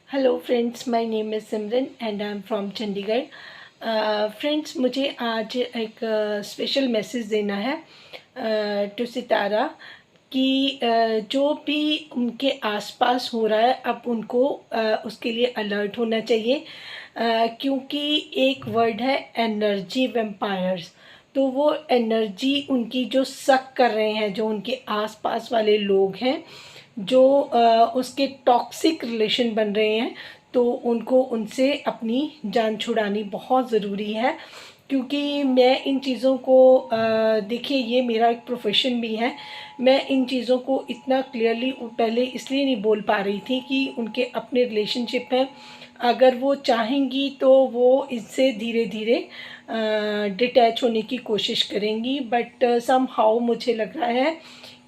Hello friends, my name is Simran and I am from Chandigarh. Friends, मुझे आज एक special message देना है टू सितारा कि जो भी उनके आसपास हो रहा है अब उनको उसके लिए अलर्ट होना चाहिए, क्योंकि एक वर्ड है एनर्जी वेम्पायर्स। तो वो एनर्जी उनकी जो सक कर रहे हैं, जो उनके आसपास वाले लोग हैं, जो उसके टॉक्सिक रिलेशन बन रहे हैं, तो उनको उनसे अपनी जान छुड़ानी बहुत ज़रूरी है। क्योंकि मैं इन चीज़ों को देखिए, ये मेरा एक प्रोफेशन भी है। मैं इन चीज़ों को इतना क्लियरली पहले इसलिए नहीं बोल पा रही थी कि उनके अपने रिलेशनशिप हैं। अगर वो चाहेंगी तो वो इससे धीरे धीरे डिटैच होने की कोशिश करेंगी, बट सम हाउ मुझे लग रहा है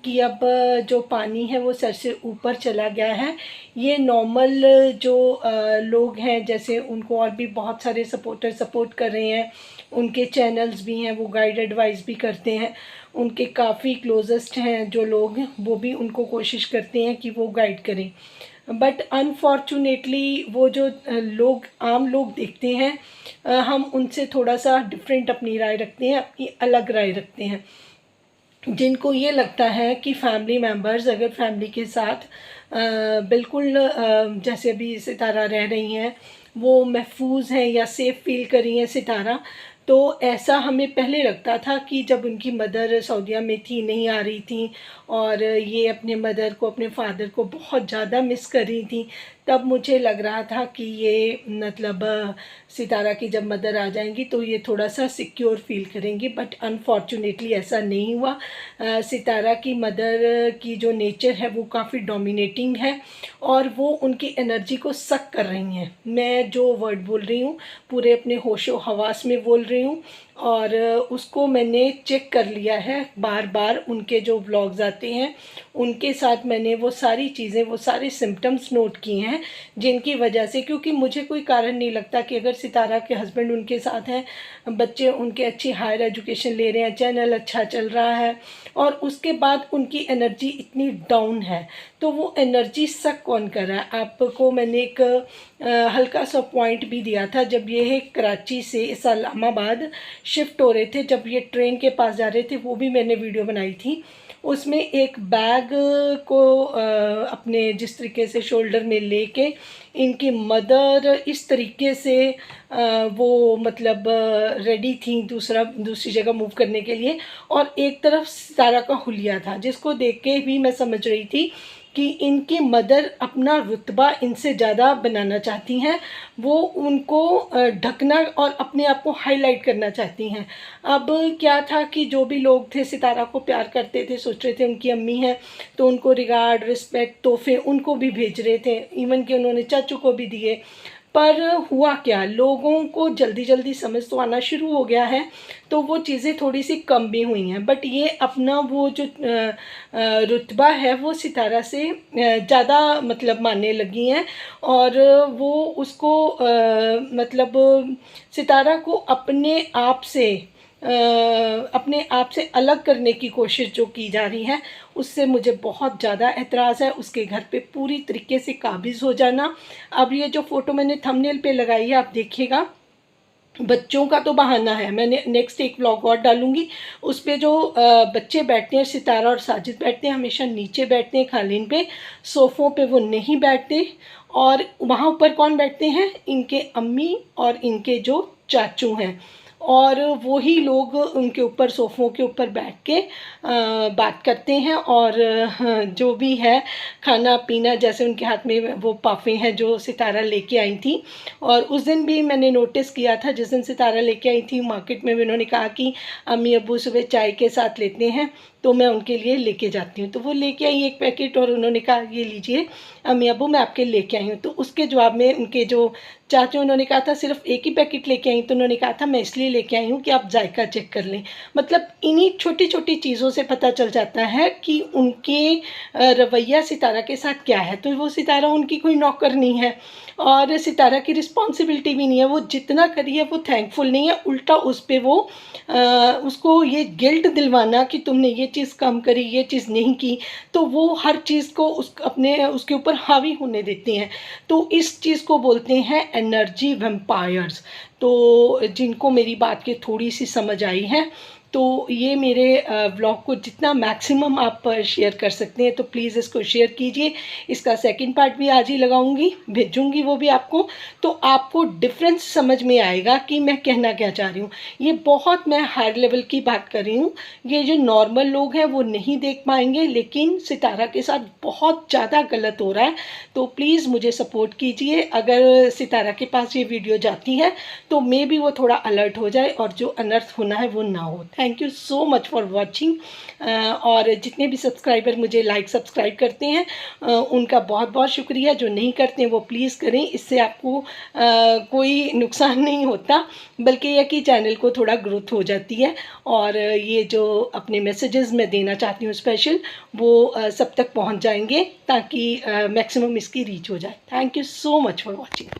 कि अब जो पानी है वो सर से ऊपर चला गया है। ये नॉर्मल जो लोग हैं, जैसे उनको और भी बहुत सारे सपोर्टर सपोर्ट कर रहे हैं, उनके चैनल्स भी हैं, वो गाइड एडवाइस भी करते हैं, उनके काफ़ी क्लोजेस्ट हैं जो लोग हैं, वो भी उनको कोशिश करते हैं कि वो गाइड करें। बट अनफॉर्चुनेटली वो जो लोग आम लोग देखते हैं, हम उनसे थोड़ा सा डिफरेंट अपनी राय रखते हैं, अपनी अलग राय रखते हैं। जिनको ये लगता है कि फैमिली मेम्बर्स अगर फैमिली के साथ बिल्कुल जैसे अभी सितारा रह रही हैं, वो महफूज हैं या सेफ़ फील कर रही हैं सितारा, तो ऐसा हमें पहले लगता था कि जब उनकी मदर सऊदीया में थी, नहीं आ रही थी, और ये अपने मदर को, अपने फादर को बहुत ज़्यादा मिस कर रही थी, तब मुझे लग रहा था कि ये मतलब सितारा की जब मदर आ जाएंगी तो ये थोड़ा सा सिक्योर फील करेंगी। बट अनफॉर्चुनेटली ऐसा नहीं हुआ। सितारा की मदर की जो नेचर है वो काफ़ी डोमिनेटिंग है, और वो उनकी एनर्जी को सक कर रही हैं। मैं जो वर्ड बोल रही हूँ पूरे अपने होशो हवास में बोल रही हूँ, और उसको मैंने चेक कर लिया है बार बार। उनके जो व्लॉग्स आते हैं उनके साथ मैंने वो सारी चीज़ें, वो सारे सिम्टम्स नोट किए हैं, जिनकी वजह से, क्योंकि मुझे कोई कारण नहीं लगता कि अगर सितारा के हस्बैंड उनके साथ हैं, बच्चे उनके अच्छी हायर एजुकेशन ले रहे हैं, चैनल अच्छा चल रहा है, और उसके बाद उनकी एनर्जी इतनी डाउन है, तो वो एनर्जी सक कौन कर रहा है। आपको मैंने एक हल्का सा पॉइंट भी दिया था जब ये कराची से इस्लामाबाद शिफ्ट हो रहे थे, जब ये ट्रेन के पास जा रहे थे, वो भी मैंने वीडियो बनाई थी। उसमें एक बैग को अपने जिस तरीके से शोल्डर में लेके इनकी मदर इस तरीके से वो मतलब रेडी थी दूसरी जगह मूव करने के लिए, और एक तरफ सितारा का हुलिया था, जिसको देख के भी मैं समझ रही थी कि इनकी मदर अपना रुतबा इनसे ज़्यादा बनाना चाहती हैं। वो उनको ढकना और अपने आप को हाईलाइट करना चाहती हैं। अब क्या था कि जो भी लोग थे सितारा को प्यार करते थे, सोच रहे थे उनकी अम्मी हैं, तो उनको रिगार्ड, रिस्पेक्ट, तोहफे उनको भी भेज रहे थे, इवन कि उन्होंने चाचू को भी दिए। पर हुआ क्या, लोगों को जल्दी जल्दी समझ तो आना शुरू हो गया है, तो वो चीज़ें थोड़ी सी कम भी हुई हैं। बट ये अपना वो जो रुतबा है वो सितारा से ज़्यादा मतलब मानने लगी हैं, और वो उसको मतलब सितारा को अपने आप से अलग करने की कोशिश जो की जा रही है, उससे मुझे बहुत ज़्यादा एतराज़ है। उसके घर पे पूरी तरीके से काबिज़ हो जाना। अब ये जो फ़ोटो मैंने थंबनेल पे लगाई है, आप देखिएगा, बच्चों का तो बहाना है। मैंने नेक्स्ट एक व्लॉग और डालूंगी, उस पे जो बच्चे बैठते हैं, सितारा और साजिद बैठते हैं, हमेशा नीचे बैठते हैं कालीन पे, सोफ़ों पे वो नहीं बैठते। और वहाँ ऊपर कौन बैठते हैं, इनके अम्मी और इनके जो चाचू हैं, और वही लोग उनके ऊपर सोफ़ों के ऊपर बैठ के बात करते हैं। और जो भी है खाना पीना, जैसे उनके हाथ में वो पाफ़े हैं जो सितारा लेके आई थी, और उस दिन भी मैंने नोटिस किया था, जिस दिन सितारा लेके आई थी मार्केट में भी उन्होंने कहा कि अम्मी अब्बू सुबह चाय के साथ लेते हैं, तो मैं उनके लिए लेके जाती हूँ। तो वो लेके आई एक पैकेट, और उन्होंने कहा ये लीजिए अम्मी अब्बू, मैं आपके लेके आई हूँ। तो उसके जवाब में उनके जो चाहते हैं, उन्होंने कहा था सिर्फ एक ही पैकेट लेके आई, तो उन्होंने कहा था मैं इसलिए लेके आई हूँ कि आप जायका चेक कर लें। मतलब इन्हीं छोटी छोटी चीज़ों से पता चल जाता है कि उनके रवैया सितारा के साथ क्या है। तो वो सितारा उनकी कोई नौकर नहीं है और सितारा की रिस्पॉन्सिबिलिटी भी नहीं है, वो जितना करी है वो थैंकफुल नहीं है, उल्टा उस पर वो उसको ये गिल्ट दिलवाना कि तुमने ये चीज़ कम करी, ये चीज़ नहीं की, तो वो हर चीज़ को उसके ऊपर हावी होने देते हैं। तो इस चीज़ को बोलते हैं एनर्जी वैम्पायर्स। तो जिनको मेरी बात की थोड़ी सी समझ आई है, तो ये मेरे व्लॉग को जितना मैक्सिमम आप शेयर कर सकते हैं तो प्लीज़ इसको शेयर कीजिए। इसका सेकंड पार्ट भी आज ही लगाऊंगी, भेजूंगी वो भी आपको, तो आपको डिफरेंस समझ में आएगा कि मैं कहना क्या चाह रही हूँ। ये बहुत मैं हायर लेवल की बात कर रही हूँ, ये जो नॉर्मल लोग हैं वो नहीं देख पाएंगे, लेकिन सितारा के साथ बहुत ज़्यादा गलत हो रहा है। तो प्लीज़ मुझे सपोर्ट कीजिए, अगर सितारा के पास ये वीडियो जाती है तो मे भी वो थोड़ा अलर्ट हो जाए और जो अनर्थ होना है वो ना हो। Thank you so much for watching. और जितने भी सब्सक्राइबर मुझे सब्सक्राइब करते हैं उनका बहुत बहुत शुक्रिया। जो नहीं करते हैं वो प्लीज़ करें, इससे आपको कोई नुकसान नहीं होता, बल्कि यह कि चैनल को थोड़ा ग्रोथ हो जाती है। और ये जो अपने मैसेजेस मैं देना चाहती हूँ स्पेशल, वो सब तक पहुँच जाएंगे ताकि मैक्सिमम इसकी रीच हो जाए। Thank you so much for watching.